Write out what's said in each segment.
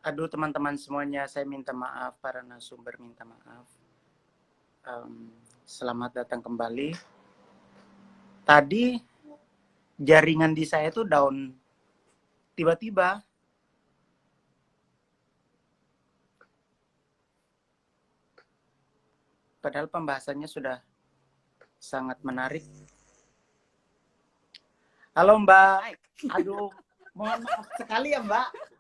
Aduh teman-teman semuanya, saya minta maaf, para narasumber minta maaf. Selamat datang kembali. Tadi jaringan di saya tuh down tiba-tiba. Padahal pembahasannya sudah sangat menarik. Halo Mbak. Aduh, mohon maaf sekali ya Mbak.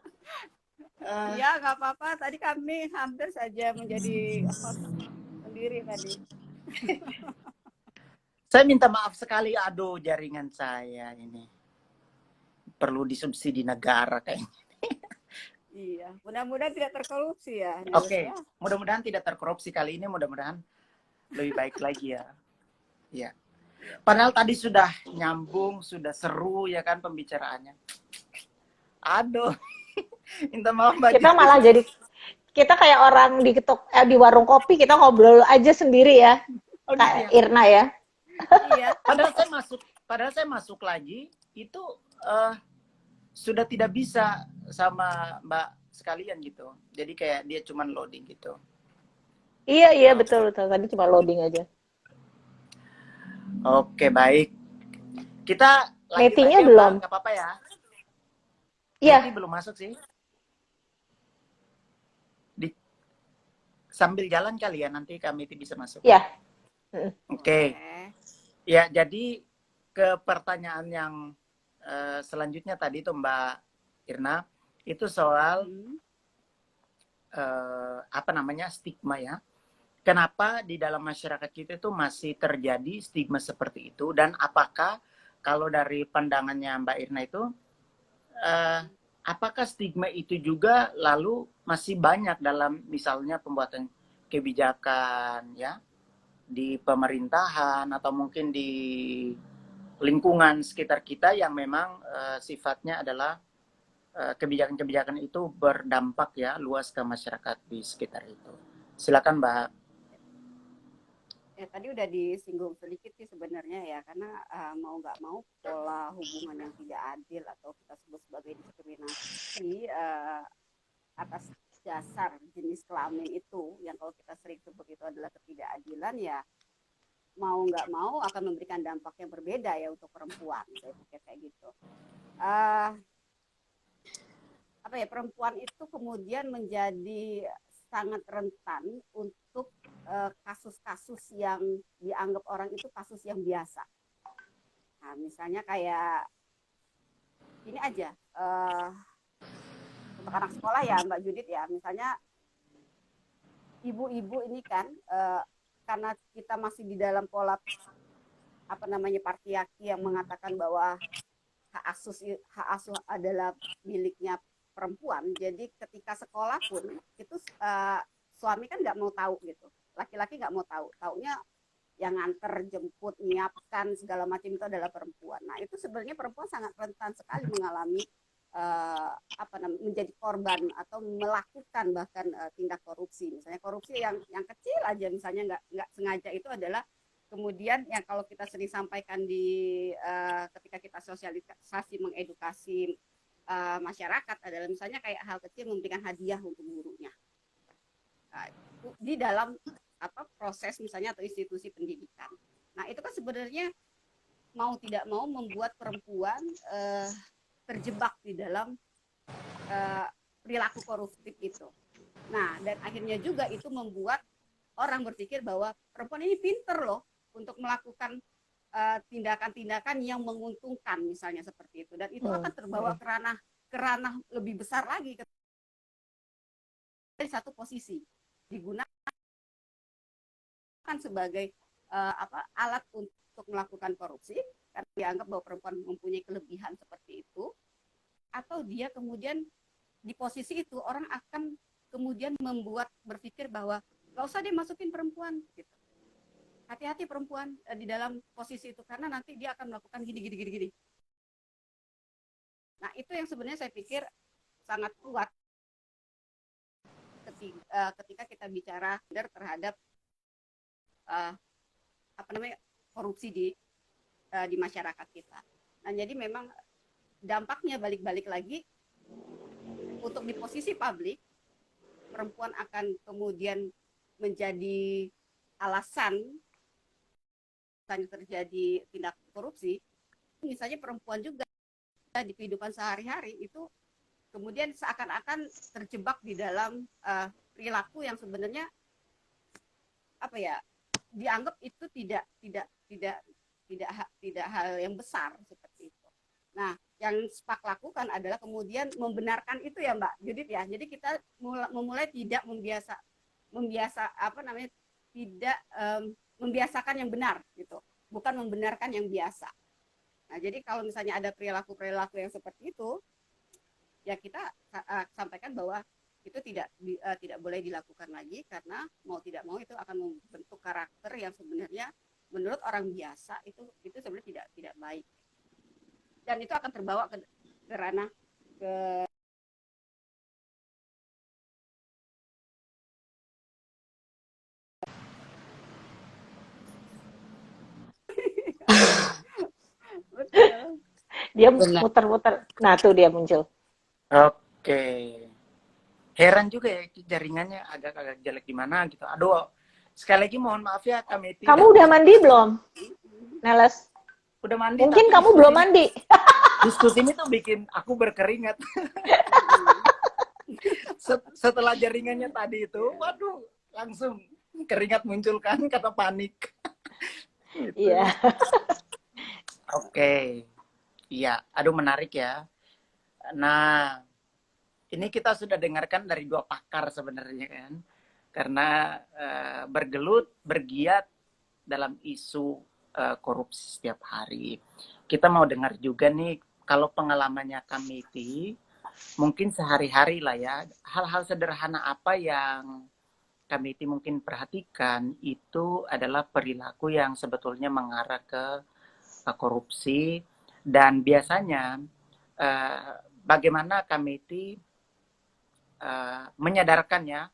Ya nggak apa-apa. Tadi kami hampir saja menjadi host sendiri tadi. Saya minta maaf sekali. Aduh, jaringan saya ini perlu disubsidi negara kayaknya. Iya, mudah-mudahan tidak terkorupsi ya. Oke, mudah-mudahan tidak terkorupsi kali ini. Mudah-mudahan lebih baik lagi ya. Ya. Padahal tadi sudah nyambung, sudah seru ya kan pembicaraannya. Aduh, minta maaf Mbak. Kita malah jadi kita kayak orang di warung kopi, kita ngobrol aja sendiri ya. Oh, Kak gitu ya? Irna ya. Iya. Padahal saya masuk lagi itu sudah tidak bisa sama Mbak sekalian gitu. Jadi kayak dia cuman loading gitu. Iya betul. Tadi cuma loading aja. Oke, baik. Kita lanjut Meetingnya aja, belum. Mbak. Nggak apa-apa ya? Iya. Meeting belum masuk sih. Sambil jalan kali ya, nanti kami bisa masuk. Iya. Oke. Ya, jadi ke pertanyaan yang selanjutnya tadi tuh Mbak Irna, itu soal apa namanya, stigma ya. Kenapa di dalam masyarakat kita itu masih terjadi stigma seperti itu, dan apakah kalau dari pandangannya Mbak Irna itu apakah stigma itu juga lalu masih banyak dalam misalnya pembuatan kebijakan ya di pemerintahan atau mungkin di lingkungan sekitar kita yang memang sifatnya adalah kebijakan-kebijakan itu berdampak ya luas ke masyarakat di sekitar itu. Silakan Mbak. Ya tadi udah disinggung sedikit sih sebenarnya ya, karena mau nggak mau pola hubungan yang tidak adil atau kita sebut sebagai diskriminasi atas dasar jenis kelamin itu, yang kalau kita sering sebut itu adalah ketidakadilan, ya mau nggak mau akan memberikan dampak yang berbeda ya untuk perempuan. Saya pikir kayak gitu. Perempuan itu kemudian menjadi sangat rentan untuk kasus-kasus yang dianggap orang itu kasus yang biasa. Nah, misalnya kayak ini aja, untuk anak sekolah ya Mbak Judit ya, misalnya ibu-ibu ini kan karena kita masih di dalam pola patriarki yang mengatakan bahwa hak asuh adalah miliknya perempuan. Jadi ketika sekolah pun itu suami kan nggak mau tahu gitu, laki-laki nggak mau tahu, taunya yang nganter, jemput, nyiapkan segala macam itu adalah perempuan. Nah itu sebenarnya perempuan sangat rentan sekali mengalami menjadi korban atau melakukan bahkan tindak korupsi. Misalnya korupsi yang kecil aja, misalnya nggak sengaja, itu adalah kemudian yang kalau kita sering sampaikan di ketika kita sosialisasi mengedukasi masyarakat adalah misalnya kayak hal kecil memberikan hadiah untuk gurunya. Nah, di dalam proses misalnya atau institusi pendidikan. Nah itu kan sebenarnya mau tidak mau membuat perempuan terjebak di dalam perilaku koruptif itu. Nah dan akhirnya juga itu membuat orang berpikir bahwa perempuan ini pinter loh untuk melakukan tindakan-tindakan yang menguntungkan misalnya seperti itu, dan itu akan terbawa ke ranah lebih besar lagi dari satu posisi digunakan sebagai alat untuk melakukan korupsi karena dianggap bahwa perempuan mempunyai kelebihan seperti itu, atau dia kemudian di posisi itu orang akan kemudian membuat berpikir bahwa nggak usah dia masukin perempuan gitu. Hati-hati perempuan di dalam posisi itu karena nanti dia akan melakukan gini. Nah itu yang sebenarnya saya pikir sangat kuat ketika kita bicara terhadap korupsi di masyarakat kita. Nah jadi memang dampaknya balik-balik lagi untuk di posisi publik, perempuan akan kemudian menjadi alasan misalnya terjadi tindak korupsi, misalnya perempuan juga di kehidupan sehari-hari itu kemudian seakan-akan terjebak di dalam perilaku yang sebenarnya apa ya, dianggap itu tidak hal yang besar seperti itu. Nah, yang SPAK lakukan adalah kemudian membenarkan itu ya Mbak Judith ya. Jadi kita memulai tidak tidak membiasakan yang benar gitu, bukan membenarkan yang biasa. Nah, jadi kalau misalnya ada perilaku-perilaku yang seperti itu, ya kita sampaikan bahwa itu tidak boleh dilakukan lagi, karena mau tidak mau itu akan membentuk karakter yang sebenarnya menurut orang biasa itu sebenarnya tidak baik, dan itu akan terbawa ke ranah ke betul. Dia Benar. muter-muter. Nah, tuh dia muncul. Oke. Heran juga ya jaringannya agak jelek gimana gitu. Aduh, sekali lagi mohon maaf ya kami tidak. Kamu udah mandi belum, Neles? Udah mandi. Mungkin tapi kamu belum mandi. Diskusi ini tuh bikin aku berkeringat. Setelah jaringannya tadi itu, waduh, langsung keringat muncul kan, kata panik. Gitu. Iya. Oke. Iya, aduh menarik ya. Nah, ini kita sudah dengarkan dari dua pakar sebenarnya kan. Karena bergiat dalam isu korupsi setiap hari. Kita mau dengar juga nih, kalau pengalamannya Kamiti, mungkin sehari-hari lah ya, hal-hal sederhana apa yang Kamiti mungkin perhatikan itu adalah perilaku yang sebetulnya mengarah ke korupsi, dan biasanya bagaimana Kamiti menyadarkannya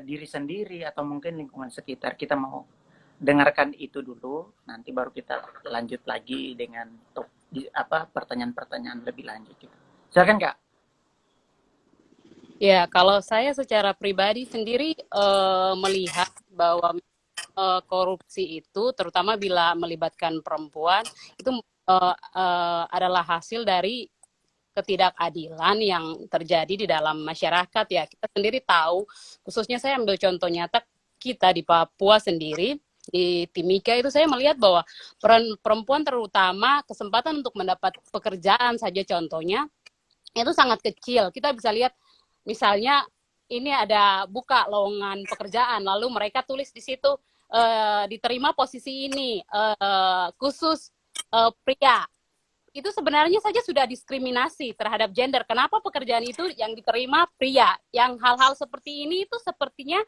diri sendiri atau mungkin lingkungan sekitar. Kita mau dengarkan itu dulu, nanti baru kita lanjut lagi dengan pertanyaan-pertanyaan lebih lanjut. Silakan Kak. Ya, kalau saya secara pribadi sendiri melihat bahwa korupsi itu, terutama bila melibatkan perempuan, itu adalah hasil dari ketidakadilan yang terjadi di dalam masyarakat ya. Kita sendiri tahu, khususnya saya ambil contoh nyata kita di Papua sendiri, di Timika itu saya melihat bahwa peran perempuan terutama kesempatan untuk mendapat pekerjaan saja contohnya itu sangat kecil. Kita bisa lihat misalnya ini ada buka lowongan pekerjaan, lalu mereka tulis di situ diterima posisi ini khusus pria. Itu sebenarnya saja sudah diskriminasi terhadap gender. Kenapa pekerjaan itu yang diterima pria? Yang hal-hal seperti ini itu sepertinya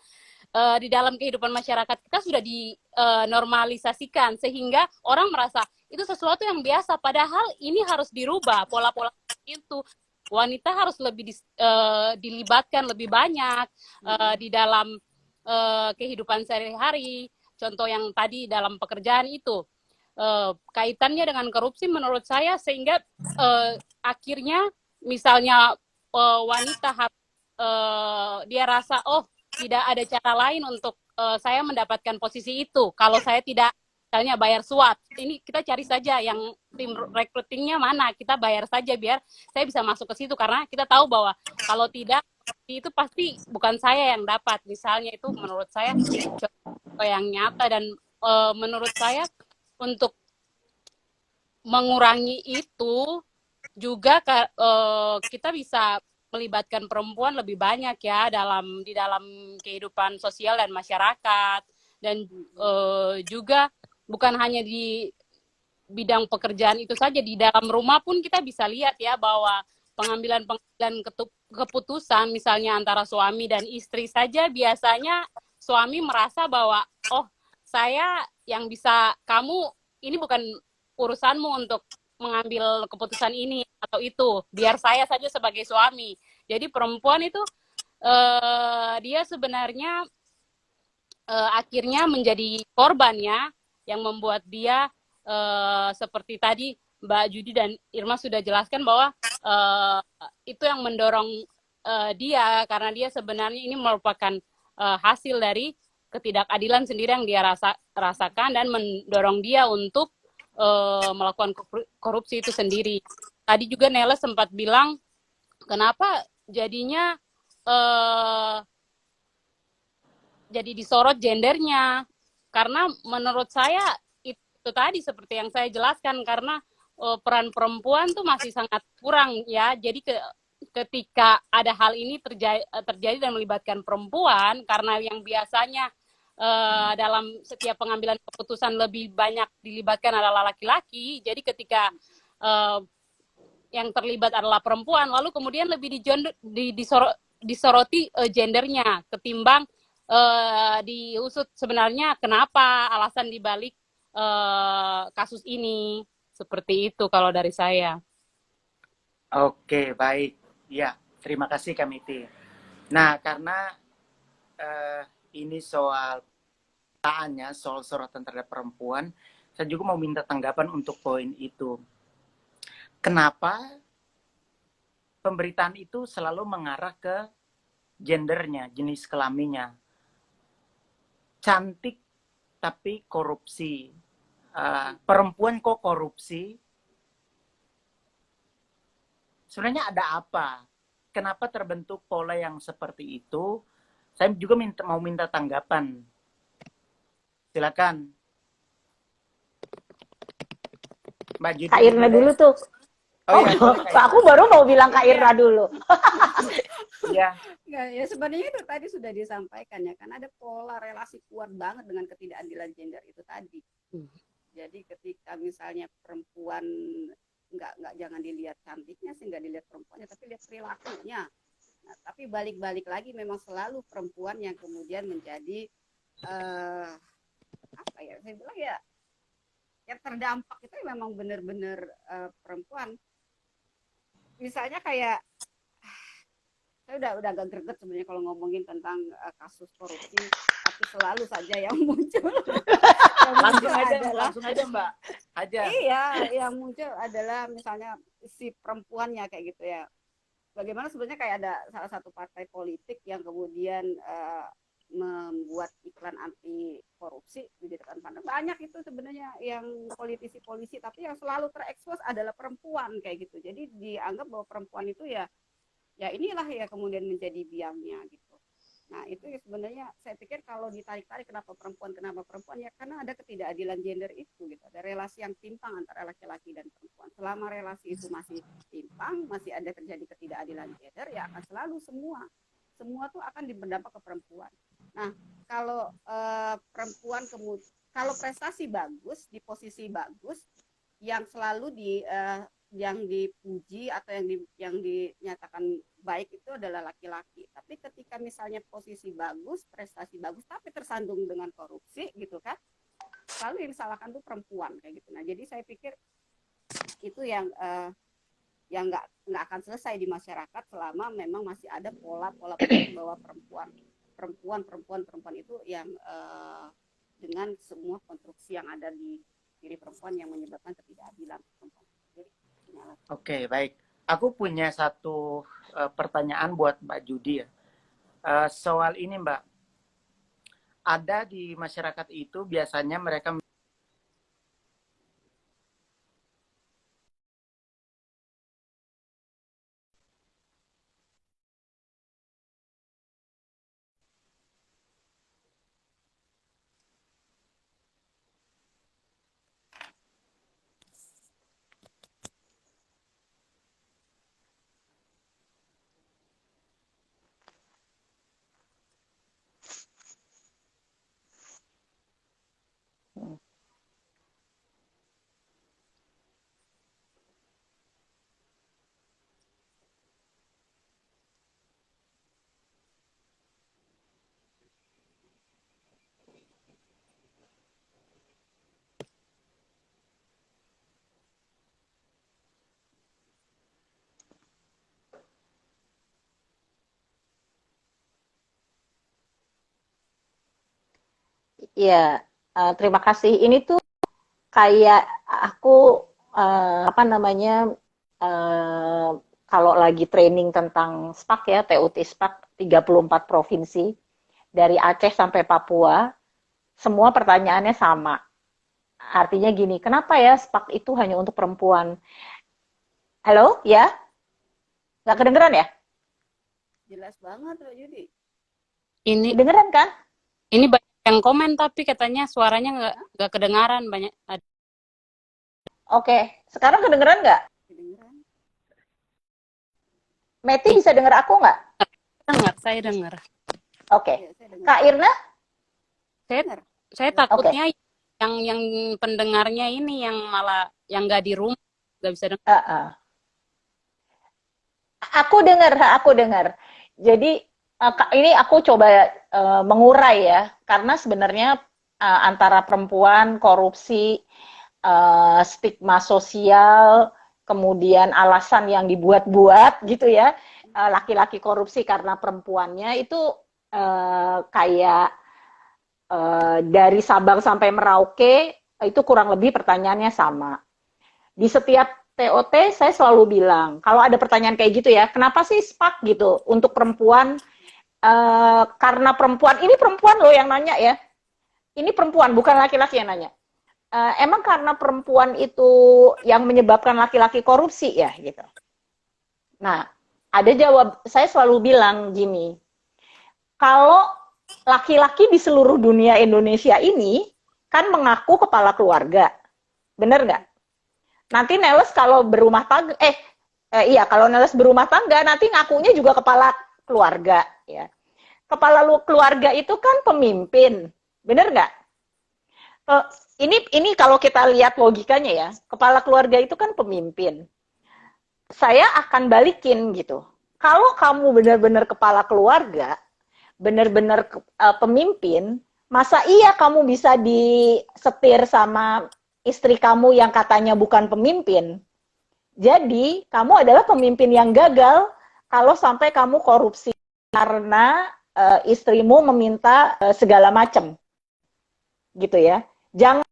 di dalam kehidupan masyarakat kita sudah dinormalisasikan, sehingga orang merasa itu sesuatu yang biasa. Padahal ini harus dirubah, pola-pola itu. Wanita harus lebih dilibatkan lebih banyak di dalam kehidupan sehari-hari. Contoh yang tadi dalam pekerjaan itu. Kaitannya dengan korupsi menurut saya, sehingga akhirnya misalnya wanita dia rasa tidak ada cara lain untuk saya mendapatkan posisi itu kalau saya tidak misalnya bayar suap. Ini kita cari saja yang tim recruitingnya mana, kita bayar saja biar saya bisa masuk ke situ, karena kita tahu bahwa kalau tidak itu pasti bukan saya yang dapat. Misalnya itu menurut saya contoh yang nyata, dan menurut saya untuk mengurangi itu juga kita bisa melibatkan perempuan lebih banyak ya di dalam kehidupan sosial dan masyarakat, dan juga bukan hanya di bidang pekerjaan itu saja, di dalam rumah pun kita bisa lihat ya bahwa pengambilan keputusan misalnya antara suami dan istri saja, biasanya suami merasa bahwa saya yang bisa, kamu ini bukan urusanmu untuk mengambil keputusan ini atau itu, biar saya saja sebagai suami. Jadi perempuan itu dia sebenarnya akhirnya menjadi korban ya, yang membuat dia seperti tadi Mbak Judy dan Irma sudah jelaskan bahwa itu yang mendorong dia, karena dia sebenarnya ini merupakan hasil dari ketidakadilan sendiri yang dia rasakan dan mendorong dia untuk melakukan korupsi itu sendiri. Tadi juga Nela sempat bilang kenapa jadinya jadi disorot gendernya, karena menurut saya itu tadi seperti yang saya jelaskan, karena peran perempuan tuh masih sangat kurang ya. Jadi ketika ada hal ini terjadi dan melibatkan perempuan, karena yang biasanya dalam setiap pengambilan keputusan lebih banyak dilibatkan adalah laki-laki, jadi ketika yang terlibat adalah perempuan, lalu kemudian lebih disoroti gendernya ketimbang diusut sebenarnya kenapa alasan dibalik kasus ini. Seperti itu kalau dari saya. Oke, baik. Ya, terima kasih Kamiti. Nah, karena ini soal soal sorotan terhadap perempuan, saya juga mau minta tanggapan untuk poin itu. Kenapa pemberitaan itu selalu mengarah ke gendernya, jenis kelaminnya? Cantik tapi korupsi. Perempuan kok korupsi? Sebenarnya ada apa? Kenapa terbentuk pola yang seperti itu? Saya juga mau minta tanggapan. Silakan. Mbak Judy. Kak Irna dulu tuh. Oh, iya, aku baru mau bilang Kak Irna dulu. Iya. Ya sebenarnya itu tadi sudah disampaikan ya, kan ada pola relasi kuat banget dengan ketidakadilan gender itu tadi. Jadi ketika misalnya perempuan nggak jangan dilihat cantiknya sih, nggak dilihat perempuannya, tapi lihat perilakunya. Nah, tapi balik-balik lagi memang selalu perempuan yang kemudian menjadi apa ya, saya bilang ya, yang terdampak itu memang benar-benar perempuan. Misalnya kayak saya udah agak greget sebenarnya kalau ngomongin tentang kasus korupsi, tapi selalu saja yang muncul langsung aja Mbak aja. Iya, yang muncul adalah misalnya si perempuannya kayak gitu ya. Bagaimana sebenarnya kayak ada salah satu partai politik yang kemudian membuat iklan anti korupsi di depan pandang. Banyak itu sebenarnya yang politisi-polisi, tapi yang selalu terekspos adalah perempuan kayak gitu. Jadi dianggap bahwa perempuan itu ya inilah ya kemudian menjadi biangnya gitu. Nah itu ya sebenarnya saya pikir kalau ditarik-tarik kenapa perempuan ya karena ada ketidakadilan gender itu gitu. Ada relasi yang timpang antara laki-laki dan perempuan. Selama relasi itu masih timpang, masih ada terjadi ketidakadilan gender, ya akan selalu semua tuh akan berdampak ke perempuan. Nah kalau perempuan kalau prestasi bagus di posisi bagus, yang selalu yang dipuji atau yang dinyatakan baik itu adalah laki-laki. Tapi ketika misalnya posisi bagus, prestasi bagus, tapi tersandung dengan korupsi gitu kan, selalu yang disalahkan tuh perempuan kayak gitu. Nah jadi saya pikir itu yang nggak akan selesai di masyarakat selama memang masih ada pola-pola bahwa perempuan itu yang dengan semua konstruksi yang ada di diri perempuan yang menyebabkan ketidakadilan perempuan. Oke, baik. Aku punya satu pertanyaan buat Mbak Judy ya. Soal ini Mbak, ada di masyarakat itu biasanya mereka Ya, terima kasih. Ini tuh kayak aku apa namanya kalau lagi training tentang SPAK ya, TUT SPAK 34 provinsi, dari Aceh sampai Papua, semua pertanyaannya sama. Artinya gini, kenapa ya SPAK itu hanya untuk perempuan? Halo, ya? Nggak kedengeran ya? Jelas banget, Mbak Yudi. Ini Kedengeran kan? ini banyak yang komen tapi katanya suaranya nggak kedengaran banyak. Oke, sekarang kedengeran nggak? Kedengeran? Meti bisa denger aku nggak? Dengar, saya dengar. Oke. Iya, saya dengar. Kak Irna? Saya Dengar. saya takutnya yang pendengarnya ini yang malah yang nggak di rumah nggak bisa dengar. Aku dengar. Jadi ini aku coba mengurai ya, karena sebenarnya antara perempuan, korupsi, stigma sosial, kemudian alasan yang dibuat-buat gitu ya, laki-laki korupsi karena perempuannya itu kayak dari Sabang sampai Merauke itu kurang lebih pertanyaannya sama. Di setiap TOT saya selalu bilang, kalau ada pertanyaan kayak gitu ya, kenapa sih SPAK gitu untuk perempuan? Karena perempuan, ini perempuan loh yang nanya ya. Ini perempuan, bukan laki-laki yang nanya. Emang karena perempuan itu yang menyebabkan laki-laki korupsi ya gitu. Nah, ada jawab, saya selalu bilang gini, kalau laki-laki di seluruh dunia Indonesia ini kan mengaku kepala keluarga, bener nggak? Nanti Neles kalau berumah tangga, kalau Neles berumah tangga nanti ngakunya juga kepala keluarga, ya. Kepala keluarga itu kan pemimpin, bener nggak? Ini kalau kita lihat logikanya ya, kepala keluarga itu kan pemimpin. Saya akan balikin gitu. Kalau kamu benar-benar kepala keluarga, benar-benar pemimpin, masa iya kamu bisa disetir sama istri kamu yang katanya bukan pemimpin? Jadi, kamu adalah pemimpin yang gagal kalau sampai kamu korupsi karena istrimu meminta segala macam. Gitu ya. Jangan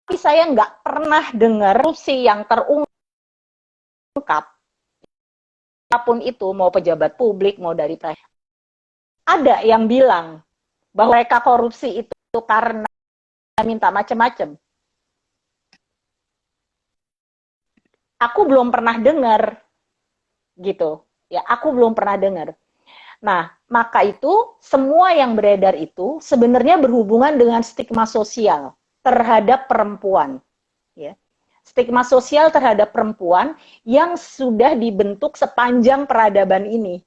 tapi saya nggak pernah dengar korupsi yang terungkap apapun itu, mau pejabat publik, mau dari ada yang bilang bahwa mereka korupsi itu karena minta macam-macam. Aku belum pernah dengar gitu. Ya, aku belum pernah dengar. Nah, maka itu semua yang beredar itu sebenarnya berhubungan dengan stigma sosial terhadap perempuan. Ya. Stigma sosial terhadap perempuan yang sudah dibentuk sepanjang peradaban ini.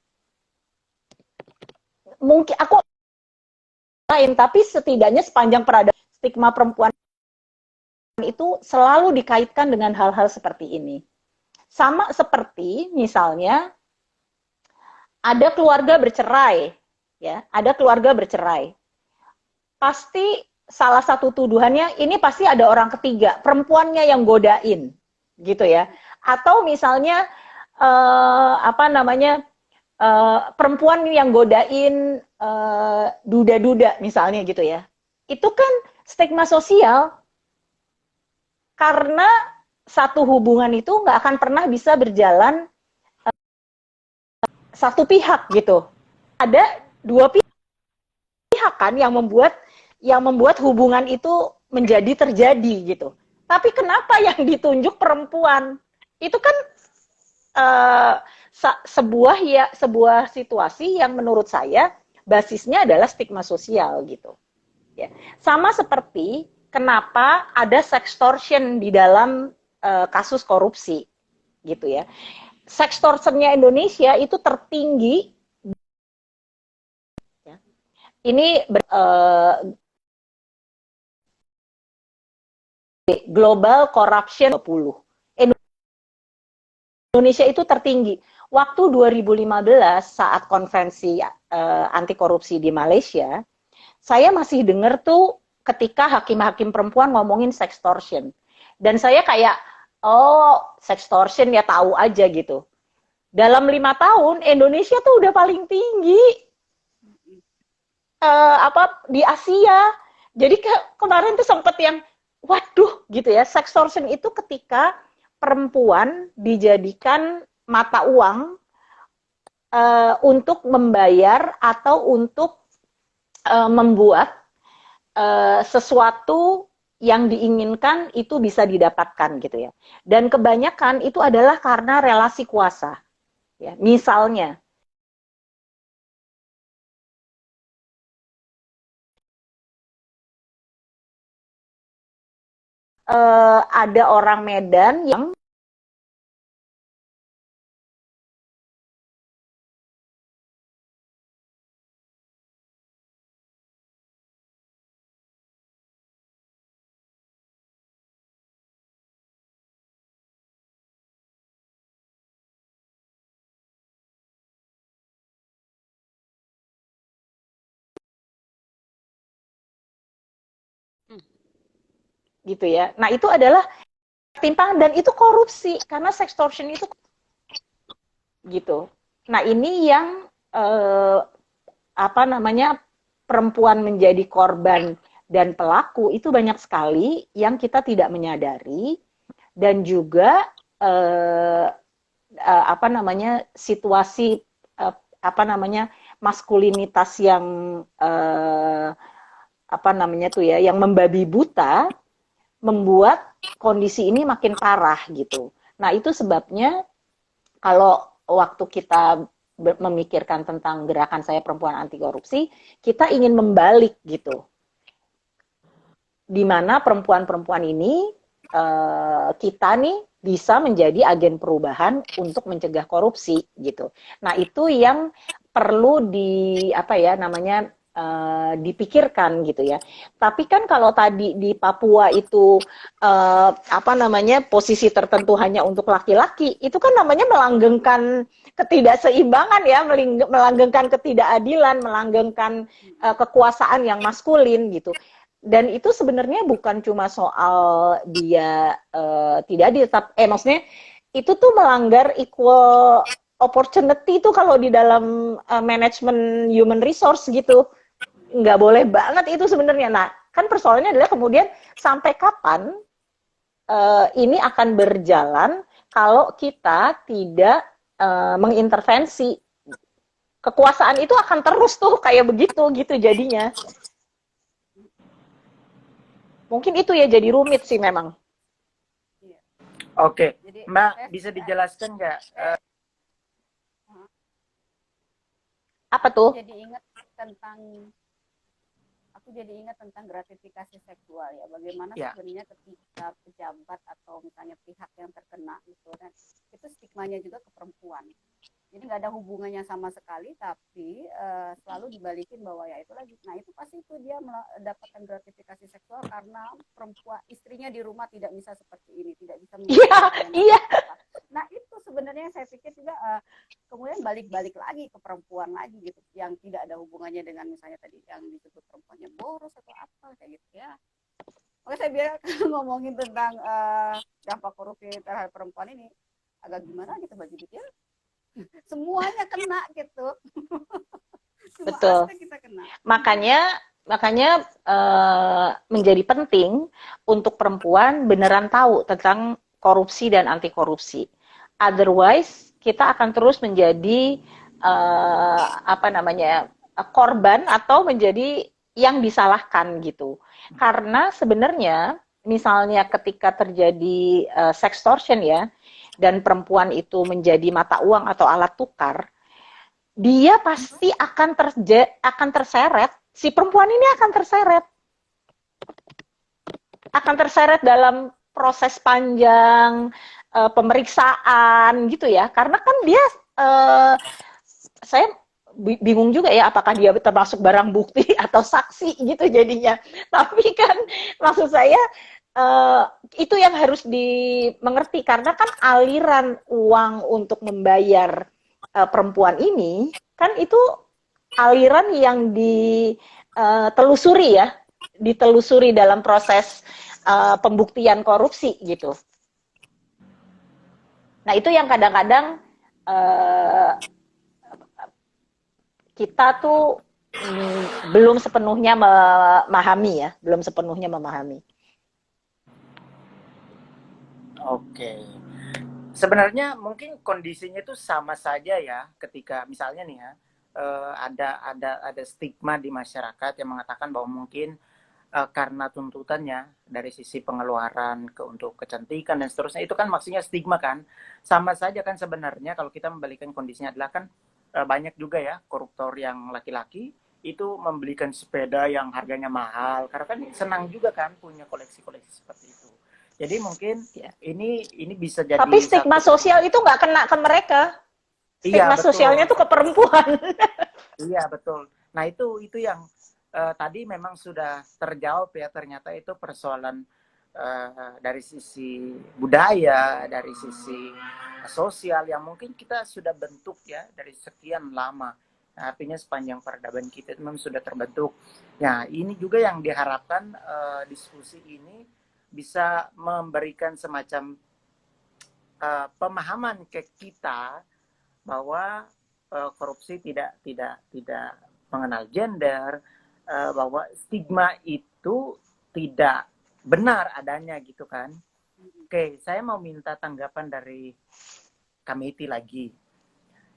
Mungkin aku lain, tapi setidaknya sepanjang peradaban stigma perempuan itu selalu dikaitkan dengan hal-hal seperti ini. Sama seperti misalnya ada keluarga bercerai, ya, ada keluarga bercerai. Pasti salah satu tuduhannya ini pasti ada orang ketiga, perempuannya yang godain, gitu ya. Atau misalnya perempuan yang godain duda-duda misalnya gitu ya. Itu kan stigma sosial karena satu hubungan itu nggak akan pernah bisa berjalan satu pihak gitu. Ada dua pihak kan yang membuat hubungan itu menjadi terjadi gitu. Tapi kenapa yang ditunjuk perempuan? Itu kan sebuah situasi yang menurut saya basisnya adalah stigma sosial gitu. Ya. Sama seperti kenapa ada sextortion di dalam kasus korupsi gitu ya. Sextortionnya Indonesia itu tertinggi. Ya. Ini Global Corruption 20. Indonesia itu tertinggi. Waktu 2015 saat konferensi anti korupsi di Malaysia, saya masih dengar tuh ketika hakim-hakim perempuan ngomongin sextortion. Dan saya kayak, oh sextortion ya tahu aja gitu. Dalam 5 tahun, Indonesia tuh udah paling tinggi. apa di Asia. Jadi kemarin tuh sempet yang waduh gitu ya, sextortion itu ketika perempuan dijadikan mata uang untuk membayar atau untuk membuat sesuatu yang diinginkan itu bisa didapatkan gitu ya. Dan kebanyakan itu adalah karena relasi kuasa. Ya, misalnya ada orang Medan yang gitu ya. Nah, itu adalah ketimpangan dan itu korupsi karena sextortion itu gitu. Nah, ini yang apa namanya perempuan menjadi korban dan pelaku itu banyak sekali yang kita tidak menyadari dan juga apa namanya situasi apa namanya maskulinitas yang apa namanya tuh ya yang membabi buta membuat kondisi ini makin parah gitu. Nah, itu sebabnya kalau waktu kita memikirkan tentang gerakan saya perempuan anti korupsi, kita ingin membalik gitu. Di mana perempuan-perempuan ini kita nih bisa menjadi agen perubahan untuk mencegah korupsi gitu. Nah, itu yang perlu di apa ya namanya dipikirkan gitu ya. Tapi kan kalau tadi di Papua itu apa namanya posisi tertentu hanya untuk laki-laki, itu kan namanya melanggengkan ketidakseimbangan ya, melanggengkan ketidakadilan, melanggengkan kekuasaan yang maskulin gitu. Dan itu sebenarnya bukan cuma soal dia tidak adil, maksudnya itu tuh melanggar equal opportunity tuh kalau di dalam manajemen human resource gitu. Nggak boleh banget itu sebenarnya. Nah, kan persoalannya adalah kemudian sampai kapan ini akan berjalan kalau kita tidak mengintervensi. Kekuasaan itu akan terus tuh kayak begitu gitu jadinya. Mungkin itu ya jadi rumit sih memang. Oke, Jadi, Mbak bisa dijelaskan nggak? Apa tuh? Aku jadi ingat tentang gratifikasi seksual ya. Bagaimana Ya. sebenarnya ketika pejabat atau misalnya pihak yang terkena itu dan itu stigmanya juga ke perempuan. Jadi nggak ada hubungannya sama sekali, tapi selalu dibalikin bahwa ya itu lagi. Nah itu pasti itu dia mendapatkan gratifikasi seksual karena perempuan istrinya di rumah tidak bisa seperti ini, tidak bisa. Iya. Nah itu sebenarnya saya pikir juga kemudian balik-balik lagi ke perempuan lagi gitu, yang tidak ada hubungannya dengan misalnya tadi yang disebut perempuannya boros atau apa kayak gitu ya. Oke, saya biar ngomongin tentang dampak korupsi terhadap perempuan ini agak gimana gitu Mbak Judit ya. Semuanya kena gitu. Betul. Kita kena. Makanya menjadi penting untuk perempuan beneran tahu tentang korupsi dan anti korupsi. Otherwise kita akan terus menjadi apa namanya korban atau menjadi yang disalahkan gitu. Karena sebenarnya misalnya ketika terjadi sextortion ya, dan perempuan itu menjadi mata uang atau alat tukar, dia pasti akan terseret, si perempuan ini akan terseret dalam proses panjang pemeriksaan gitu ya, karena kan dia saya bingung juga ya apakah dia termasuk barang bukti atau saksi gitu jadinya. Tapi kan maksud saya itu yang harus dimengerti karena kan aliran uang untuk membayar perempuan ini kan itu aliran yang ditelusuri dalam proses pembuktian korupsi gitu. Nah itu yang kadang-kadang kita tuh belum sepenuhnya memahami ya, belum sepenuhnya memahami. Oke. Sebenarnya mungkin kondisinya itu sama saja ya, ketika misalnya nih ya, ada stigma di masyarakat yang mengatakan bahwa mungkin karena tuntutannya dari sisi pengeluaran untuk kecantikan dan seterusnya, itu kan maksudnya stigma kan. Sama saja kan sebenarnya kalau kita membalikan kondisinya adalah kan banyak juga ya koruptor yang laki-laki itu membelikan sepeda yang harganya mahal karena kan senang juga kan punya koleksi-koleksi seperti itu. Jadi mungkin Ya. ini bisa jadi Tapi stigma satu. sosial itu nggak kena ke mereka. Iya Stigma betul. sosialnya tuh ke perempuan. Iya betul. Nah itu yang tadi memang sudah terjawab ya, ternyata itu persoalan dari sisi budaya, dari sisi sosial yang mungkin kita sudah bentuk ya dari sekian lama. Nah, artinya sepanjang peradaban kita memang sudah terbentuk. Nah ini juga yang diharapkan diskusi ini bisa memberikan semacam pemahaman ke kita bahwa korupsi tidak mengenal gender, bahwa stigma itu tidak benar adanya gitu kan. Oke, saya mau minta tanggapan dari Kamiti lagi.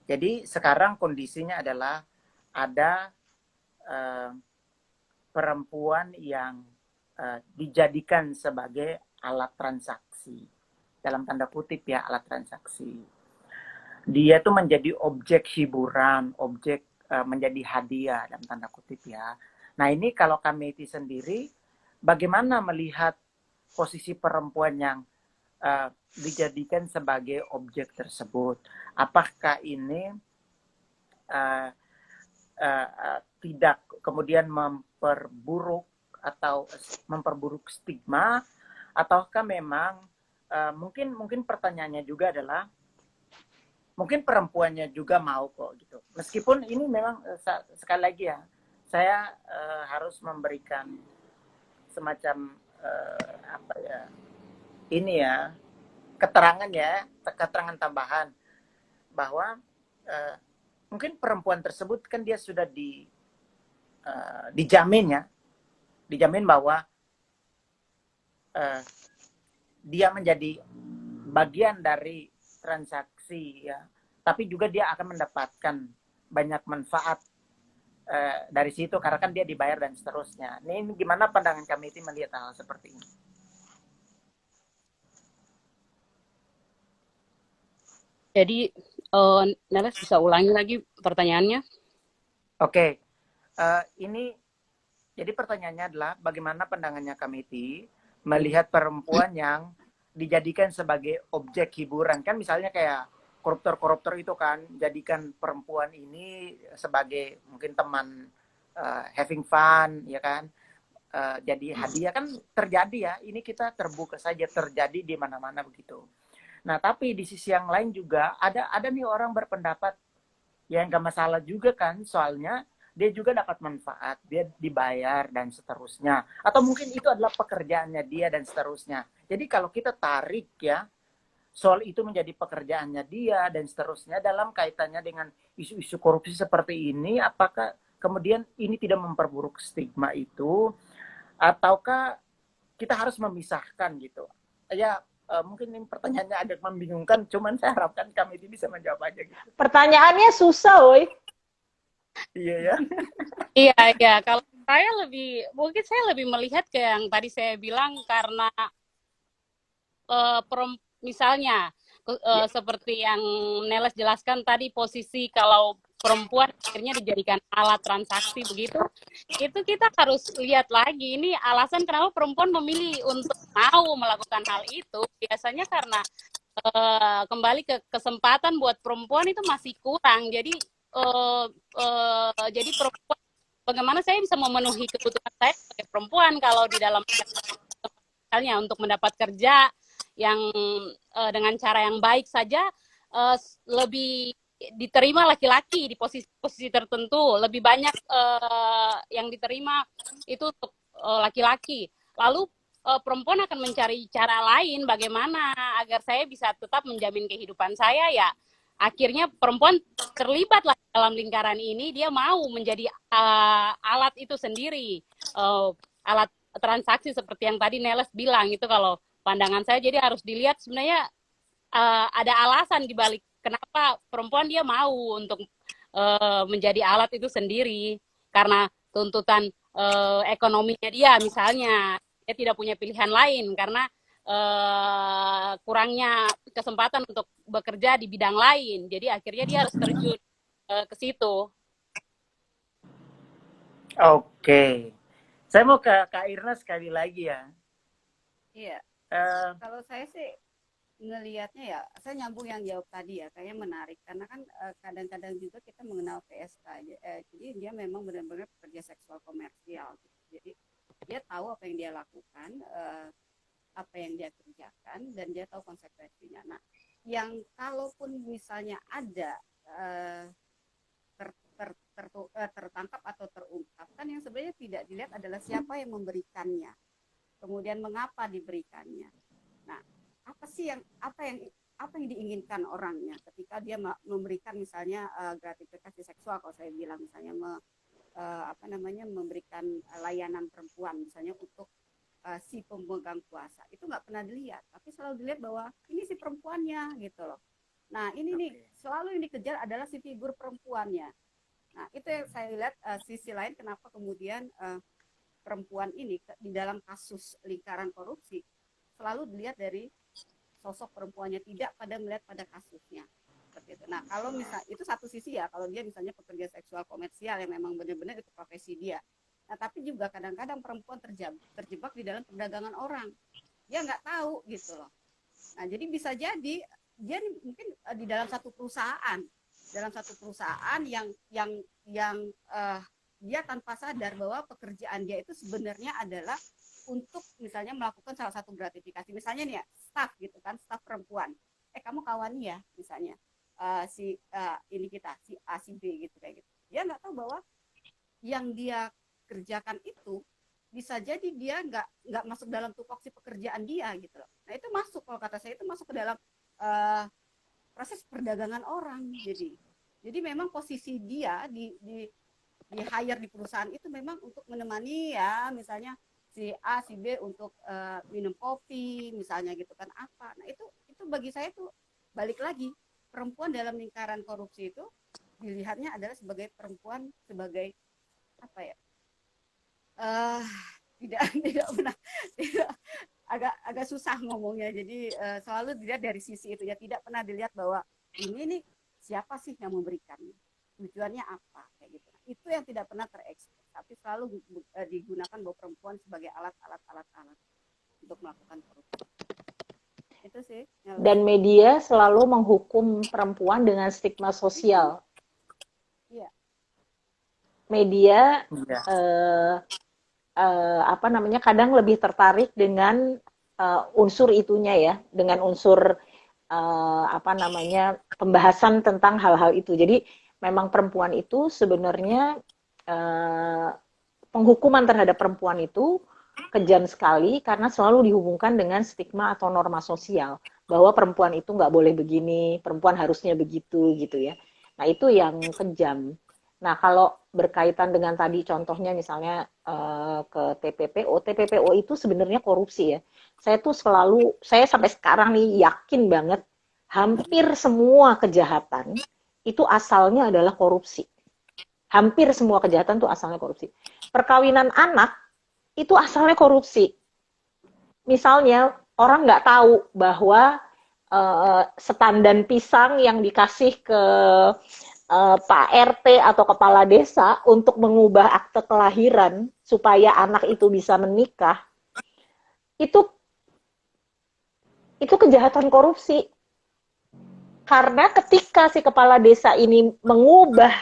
Jadi sekarang kondisinya adalah ada perempuan yang dijadikan sebagai alat transaksi. Dalam tanda kutip ya, alat transaksi. Dia tuh menjadi objek hiburan, objek menjadi hadiah dalam tanda kutip ya. Nah ini kalau Kamiti sendiri, bagaimana melihat posisi perempuan yang dijadikan sebagai objek tersebut? Apakah ini tidak kemudian memperburuk atau memperburuk stigma, ataukah memang mungkin pertanyaannya juga adalah mungkin perempuannya juga mau kok gitu. Meskipun ini memang sekali lagi ya, saya harus memberikan semacam apa ya, ini ya, keterangan tambahan bahwa mungkin perempuan tersebut kan dia sudah dijamin bahwa dia menjadi bagian dari transaksi ya, tapi juga dia akan mendapatkan banyak manfaat dari situ karena kan dia dibayar dan seterusnya. Ini gimana pandangan Kamiti melihat hal seperti ini? Jadi, Neles bisa ulangi lagi pertanyaannya? Oke, ini jadi pertanyaannya adalah bagaimana pandangannya Kamiti melihat perempuan yang dijadikan sebagai objek hiburan. Kan misalnya kayak koruptor-koruptor itu kan jadikan perempuan ini sebagai mungkin teman having fun, ya kan? Jadi hadiah kan terjadi ya. Ini kita terbuka saja, terjadi di mana-mana begitu. Nah, tapi di sisi yang lain juga ada nih orang berpendapat ya nggak masalah juga kan, soalnya dia juga dapat manfaat, dia dibayar dan seterusnya. Atau mungkin itu adalah pekerjaannya dia dan seterusnya. Jadi kalau kita tarik ya, soal itu menjadi pekerjaannya dia dan seterusnya dalam kaitannya dengan isu-isu korupsi seperti ini, apakah kemudian ini tidak memperburuk stigma itu, ataukah kita harus memisahkan gitu? Ya, mungkin ini pertanyaannya agak membingungkan, cuman saya harapkan kami ini bisa menjawab aja gitu. Pertanyaannya susah, woi. Iya ya. Iya. Kalau mungkin saya lebih melihat ke yang tadi saya bilang karena misalnya seperti yang Neles jelaskan tadi, posisi kalau perempuan akhirnya dijadikan alat transaksi begitu, itu kita harus lihat lagi ini alasan kenapa perempuan memilih untuk mau melakukan hal itu. Biasanya karena kembali ke kesempatan buat perempuan itu masih kurang. Jadi perempuan, bagaimana saya bisa memenuhi kebutuhan saya sebagai perempuan kalau di dalam misalnya untuk mendapat kerja yang dengan cara yang baik saja lebih diterima laki-laki di posisi tertentu, lebih banyak yang diterima itu untuk laki-laki. Lalu perempuan akan mencari cara lain bagaimana agar saya bisa tetap menjamin kehidupan saya ya. akhirnya perempuan terlibat lah dalam lingkaran ini, dia mau menjadi alat itu sendiri, alat transaksi seperti yang tadi Neles bilang itu kalau pandangan saya. Jadi harus dilihat sebenarnya ada alasan di balik kenapa perempuan dia mau untuk menjadi alat itu sendiri, karena tuntutan ekonominya dia misalnya, dia tidak punya pilihan lain karena kurangnya kesempatan untuk bekerja di bidang lain, jadi akhirnya dia harus terjun ke situ. Oke, saya mau ke Kak Irna sekali lagi ya. Iya. Kalau saya sih ngelihatnya ya, saya nyambung yang jawab tadi ya, kayaknya menarik karena kan kadang-kadang juga kita mengenal PSK, jadi dia memang benar-benar pekerja seksual komersial gitu. Jadi dia tahu apa yang dia lakukan, apa yang dia kerjakan, dan dia tahu konsekuensinya. Nah, yang kalaupun misalnya ada tertangkap atau terungkap, kan yang sebenarnya tidak dilihat adalah siapa yang memberikannya, kemudian mengapa diberikannya. Nah, apa sih yang diinginkan orangnya ketika dia memberikan misalnya gratifikasi seksual, kalau saya bilang misalnya memberikan layanan perempuan misalnya untuk si pemegang kuasa, itu nggak pernah dilihat, tapi selalu dilihat bahwa ini si perempuannya gitu loh. Nah ini nih selalu yang dikejar adalah si figur perempuannya. Nah itu yang saya lihat sisi lain kenapa kemudian perempuan ini di dalam kasus lingkaran korupsi selalu dilihat dari sosok perempuannya, tidak pada melihat pada kasusnya seperti itu. Nah kalau misal itu satu sisi ya, kalau dia misalnya pekerja seksual komersial yang memang benar-benar itu profesi dia. Nah tapi juga kadang-kadang perempuan terjebak di dalam perdagangan orang, dia nggak tahu gitu loh. Nah jadi bisa jadi dia mungkin di dalam satu perusahaan yang dia tanpa sadar bahwa pekerjaan dia itu sebenarnya adalah untuk misalnya melakukan salah satu gratifikasi, misalnya nih ya, staff gitu kan, staff perempuan, kamu kawan ya misalnya ini kita si A si B gitu kayak gitu, dia nggak tahu bahwa yang dia kerjakan itu bisa jadi dia nggak masuk dalam tupoksi pekerjaan dia gitu loh. Nah itu masuk, kalau kata saya itu masuk ke dalam proses perdagangan orang. Jadi memang posisi dia di hire di perusahaan itu memang untuk menemani ya misalnya si A si B untuk minum kopi misalnya gitu kan apa. Nah itu bagi saya tuh balik lagi, perempuan dalam lingkaran korupsi itu dilihatnya adalah sebagai perempuan, sebagai apa ya, tidak pernah agak susah ngomongnya. Jadi selalu dilihat dari sisi itu ya, tidak pernah dilihat bahwa ini nih siapa sih yang memberikan, tujuannya apa kayak gitu. Nah, itu yang tidak pernah terekspos, tapi selalu digunakan bahwa perempuan sebagai alat untuk melakukan korupsi. Itu sih. Dan media selalu menghukum perempuan dengan stigma sosial. Iya. Media kadang lebih tertarik dengan unsur itunya ya, dengan unsur pembahasan tentang hal-hal itu. Jadi memang perempuan itu sebenarnya penghukuman terhadap perempuan itu kejam sekali karena selalu dihubungkan dengan stigma atau norma sosial bahwa perempuan itu nggak boleh begini, perempuan harusnya begitu gitu ya. Nah itu yang kejam. Nah kalau berkaitan dengan tadi contohnya misalnya ke TPPO itu sebenarnya korupsi ya. Saya sampai sekarang nih yakin banget hampir semua kejahatan itu asalnya adalah korupsi. Hampir semua kejahatan itu asalnya korupsi. Perkawinan anak itu asalnya korupsi. Misalnya orang nggak tahu bahwa setandan pisang yang dikasih ke Pak RT atau kepala desa untuk mengubah akte kelahiran supaya anak itu bisa menikah, itu kejahatan korupsi. Karena ketika si kepala desa ini mengubah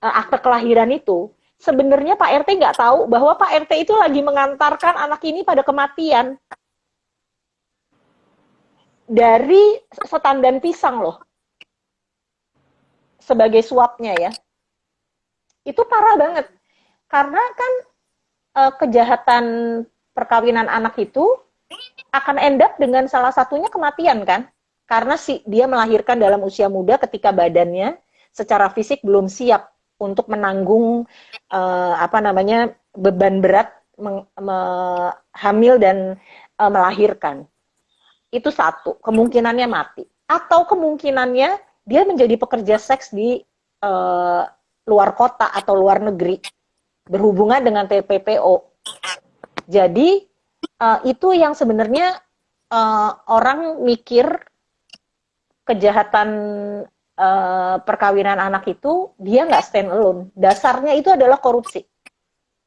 akte kelahiran itu, sebenarnya Pak RT nggak tahu bahwa Pak RT itu lagi mengantarkan anak ini pada kematian dari setandan pisang loh, sebagai suapnya ya. Itu parah banget, karena kan kejahatan perkawinan anak itu akan end up dengan salah satunya kematian kan. karena dia melahirkan dalam usia muda ketika badannya secara fisik belum siap untuk menanggung beban berat hamil dan melahirkan. Itu satu, kemungkinannya mati. Atau kemungkinannya dia menjadi pekerja seks di luar kota atau luar negeri, berhubungan dengan TPPO. Jadi itu yang sebenarnya orang mikir kejahatan perkawinan anak itu dia nggak stand alone. Dasarnya itu adalah korupsi.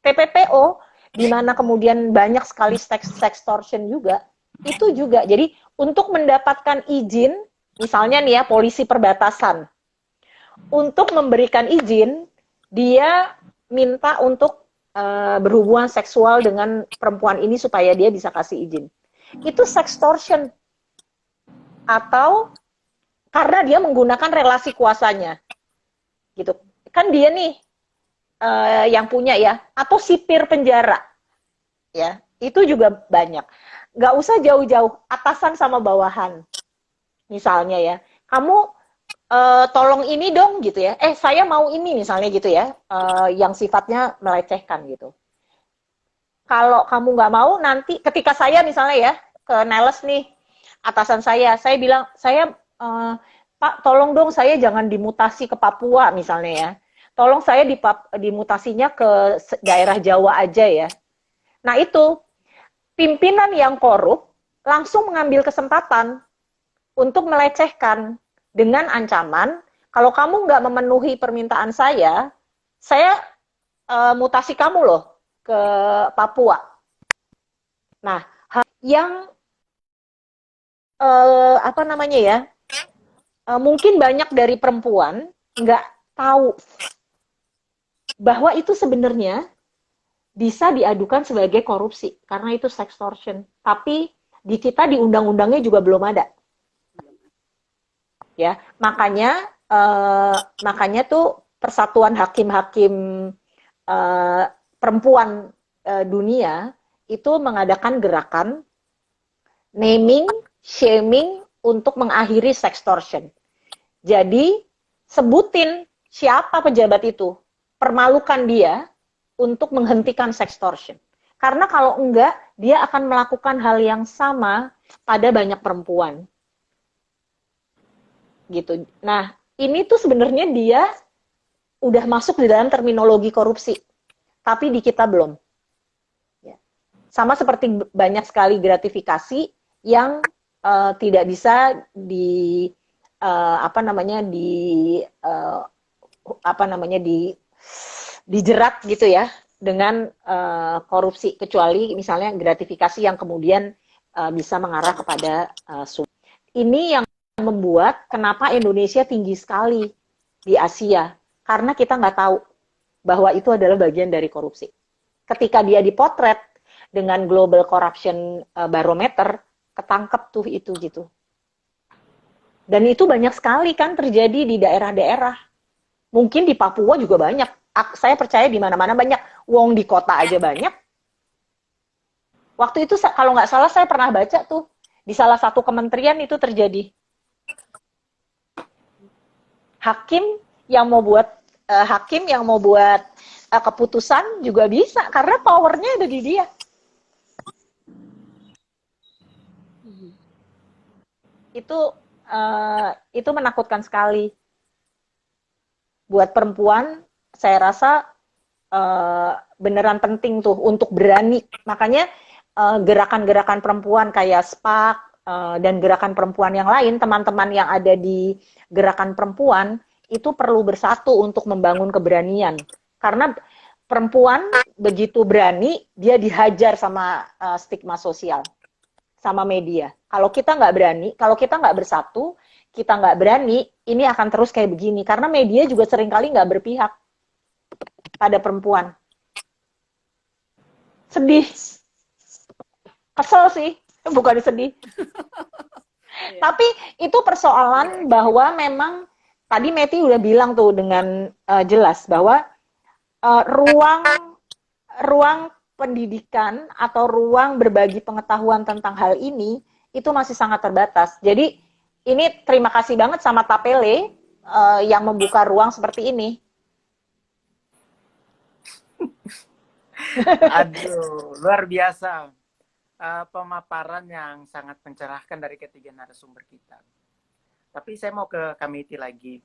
TPPO, di mana kemudian banyak sekali sextortion juga, itu juga. Jadi untuk mendapatkan izin, misalnya nih ya polisi perbatasan, untuk memberikan izin, dia minta untuk berhubungan seksual dengan perempuan ini supaya dia bisa kasih izin. Itu sextortion. Atau karena dia menggunakan relasi kuasanya. Gitu. Kan dia nih yang punya ya, atau sipir penjara. Ya, itu juga banyak. Nggak usah jauh-jauh, atasan sama bawahan. Misalnya ya, kamu tolong ini dong gitu ya. Saya mau ini misalnya gitu ya, yang sifatnya melecehkan gitu. Kalau kamu nggak mau, nanti ketika saya misalnya ya ke Neles nih, atasan saya bilang, Pak, tolong dong saya jangan dimutasi ke Papua misalnya ya. Tolong saya dimutasinya ke daerah Jawa aja ya. Nah itu, pimpinan yang korup langsung mengambil kesempatan untuk melecehkan dengan ancaman, kalau kamu nggak memenuhi permintaan saya mutasi kamu loh ke Papua. Nah, yang mungkin banyak dari perempuan nggak tahu bahwa itu sebenarnya bisa diadukan sebagai korupsi karena itu sextortion. Tapi di kita di undang-undangnya juga belum ada. Ya, makanya tuh Persatuan Hakim-Hakim Perempuan Dunia itu mengadakan gerakan naming, shaming untuk mengakhiri sextortion. Jadi sebutin siapa pejabat itu, permalukan dia untuk menghentikan sextortion. Karena kalau enggak, dia akan melakukan hal yang sama pada banyak perempuan. Gitu. Nah, ini tuh sebenarnya dia udah masuk di dalam terminologi korupsi, tapi di kita belum. Ya. Sama seperti banyak sekali gratifikasi yang tidak bisa dijerat gitu ya dengan korupsi, kecuali misalnya gratifikasi yang kemudian bisa mengarah kepada ini yang membuat kenapa Indonesia tinggi sekali di Asia, karena kita nggak tahu bahwa itu adalah bagian dari korupsi. Ketika dia dipotret dengan Global Corruption Barometer, ketangkep tuh itu gitu. Dan itu banyak sekali kan terjadi di daerah-daerah. Mungkin di Papua juga banyak. Saya percaya di mana-mana banyak. Wong di kota aja banyak. Waktu itu kalau nggak salah saya pernah baca tuh di salah satu kementerian itu terjadi. Hakim yang mau buat keputusan juga bisa karena powernya ada di dia. Itu menakutkan sekali buat perempuan. Saya rasa beneran penting tuh untuk berani. Makanya gerakan-gerakan perempuan kayak SPAK dan gerakan perempuan yang lain, teman-teman yang ada di gerakan perempuan itu perlu bersatu untuk membangun keberanian. Karena perempuan begitu berani, dia dihajar sama stigma sosial, sama media. Kalau kita nggak berani, kalau kita nggak bersatu, kita nggak berani, ini akan terus kayak begini. Karena media juga seringkali nggak berpihak pada perempuan. Sedih. Kesel sih, bukan sedih. Tapi itu persoalan bahwa memang, tadi Meti udah bilang tuh dengan jelas, bahwa ruang pendidikan atau ruang berbagi pengetahuan tentang hal ini itu masih sangat terbatas. Jadi ini terima kasih banget sama Tapele yang membuka ruang seperti ini. Aduh, luar biasa. Pemaparan yang sangat mencerahkan dari ketiga narasumber kita. Tapi saya mau ke Kamiti lagi.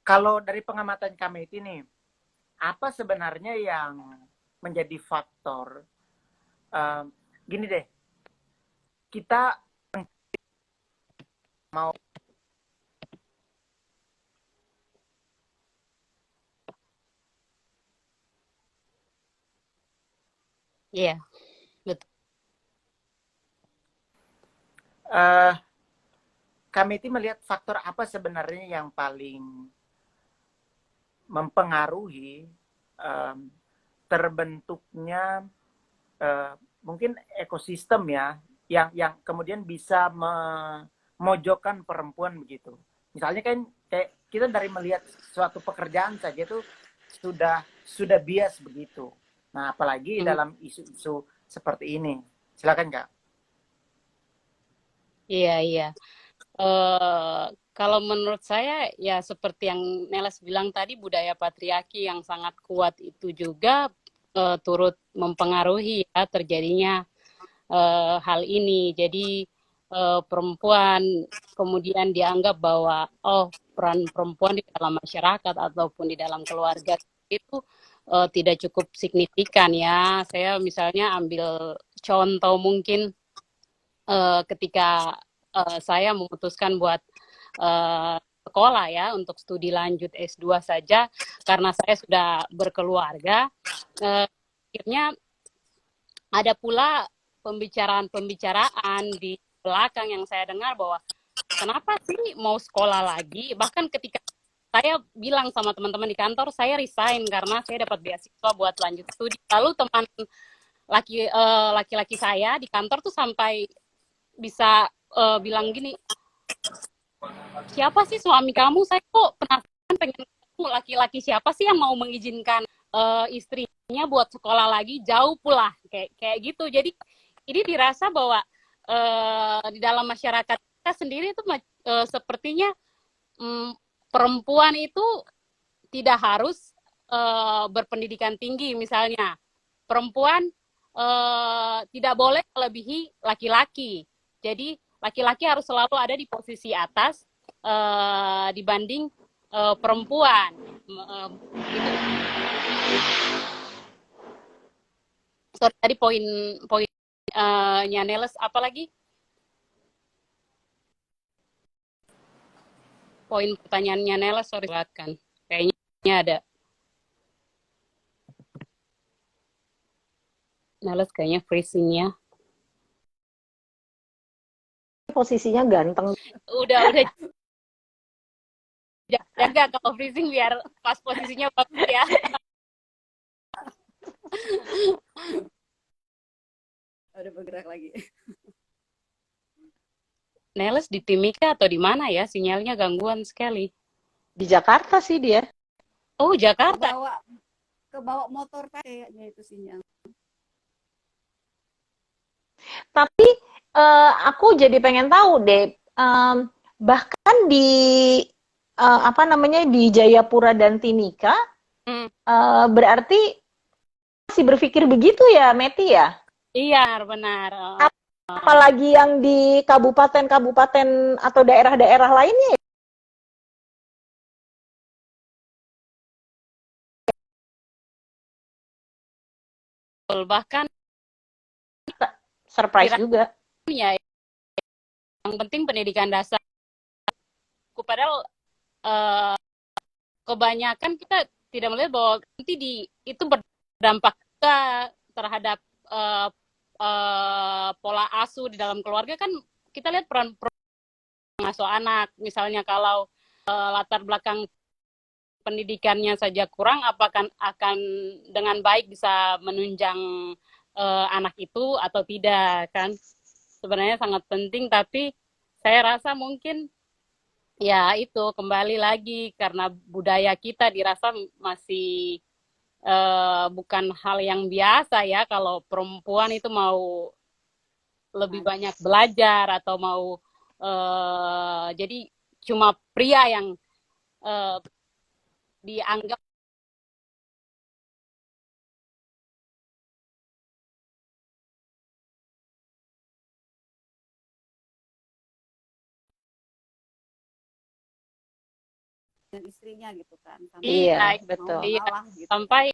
Kalau dari pengamatan Kamiti nih, apa sebenarnya yang menjadi faktor? Gini deh, kita mau Iya, betul. Kamiti melihat faktor apa sebenarnya yang paling mempengaruhi terbentuknya mungkin ekosistem ya yang kemudian bisa memojokkan perempuan begitu. Misalnya kan kayak kita dari melihat suatu pekerjaan saja itu sudah bias begitu. Nah, apalagi dalam isu-isu seperti ini. Silakan, Kak. Iya, iya. Kalau menurut saya ya seperti yang Neles bilang tadi, budaya patriarki yang sangat kuat itu juga turut mempengaruhi ya terjadinya hal ini. Jadi perempuan kemudian dianggap bahwa peran perempuan di dalam masyarakat ataupun di dalam keluarga itu tidak cukup signifikan ya. Saya misalnya ambil contoh mungkin ketika saya memutuskan buat sekolah ya untuk studi lanjut S2 saja karena saya sudah berkeluarga, akhirnya ada pula pembicaraan di belakang yang saya dengar bahwa kenapa sih mau sekolah lagi, bahkan ketika saya bilang sama teman-teman di kantor saya resign karena saya dapat beasiswa buat lanjut studi, lalu teman laki-laki saya di kantor tuh sampai bisa bilang gini, siapa sih suami kamu? Saya kok penasaran pengen ketemu laki-laki siapa sih yang mau mengizinkan istrinya buat sekolah lagi jauh pula kayak gitu. Jadi ini dirasa bahwa di dalam masyarakat kita sendiri itu sepertinya perempuan itu tidak harus berpendidikan tinggi misalnya. Perempuan tidak boleh melebihi laki-laki. Jadi laki-laki harus selalu ada di posisi atas dibanding perempuan. Gitu. Sorry, tadi poinnya Neles apa lagi? Poin pertanyaannya Neles, sorry kan. Kayaknya ada. Neles kayaknya freezing ya. Posisinya ganteng. Udah jaga kalau freezing biar pas posisinya bagus ya. Ada bergerak lagi. Neles di Timika atau di mana ya? Sinyalnya gangguan sekali. Di Jakarta sih dia. Oh, Jakarta. Kebawa motor kayaknya itu sinyal. Tapi aku jadi pengen tahu deh, bahkan di apa namanya di Jayapura dan Timika, berarti masih berpikir begitu ya, Meti ya? Iya, benar. Apalagi yang di kabupaten-kabupaten atau daerah-daerah lainnya. Bahkan surprise juga. Ya, yang penting pendidikan dasar. Padahal kebanyakan kita tidak melihat bahwa nanti itu berdampak terhadap pola asuh di dalam keluarga kan. Kita lihat peran pengasuh anak, misalnya kalau latar belakang pendidikannya saja kurang, apakah akan dengan baik bisa menunjang anak itu atau tidak kan? Sebenarnya sangat penting, tapi saya rasa mungkin ya itu kembali lagi karena budaya kita dirasa masih bukan hal yang biasa ya kalau perempuan itu mau lebih banyak belajar atau mau jadi cuma pria yang eh, dianggap dan istrinya gitu kan, sampai Iya, iya mau betul. iya mengalah gitu kan. sampai